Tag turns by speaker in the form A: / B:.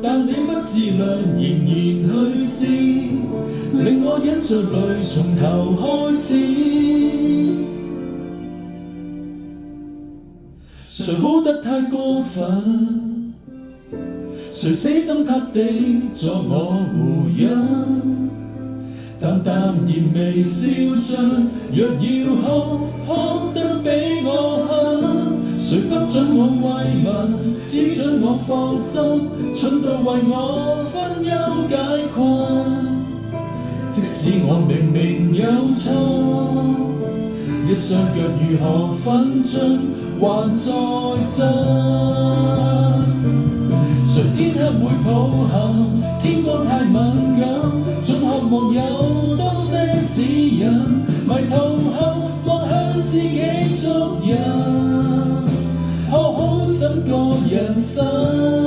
A: 但你不自量，仍然去試，令我忍着淚從頭開始。誰好得太過分？誰死心塌地作我護蔭？淡淡然微笑着，若要哭得比我狠。誰不准我慰問，只准我放心，蠢到為我分憂解困。即使我明明有錯，一雙腳如何奮進，還在震。誰天黑會抱憾，天光太敏感，總渴望有多些指引。迷途後望向自己足印，學好整個人生。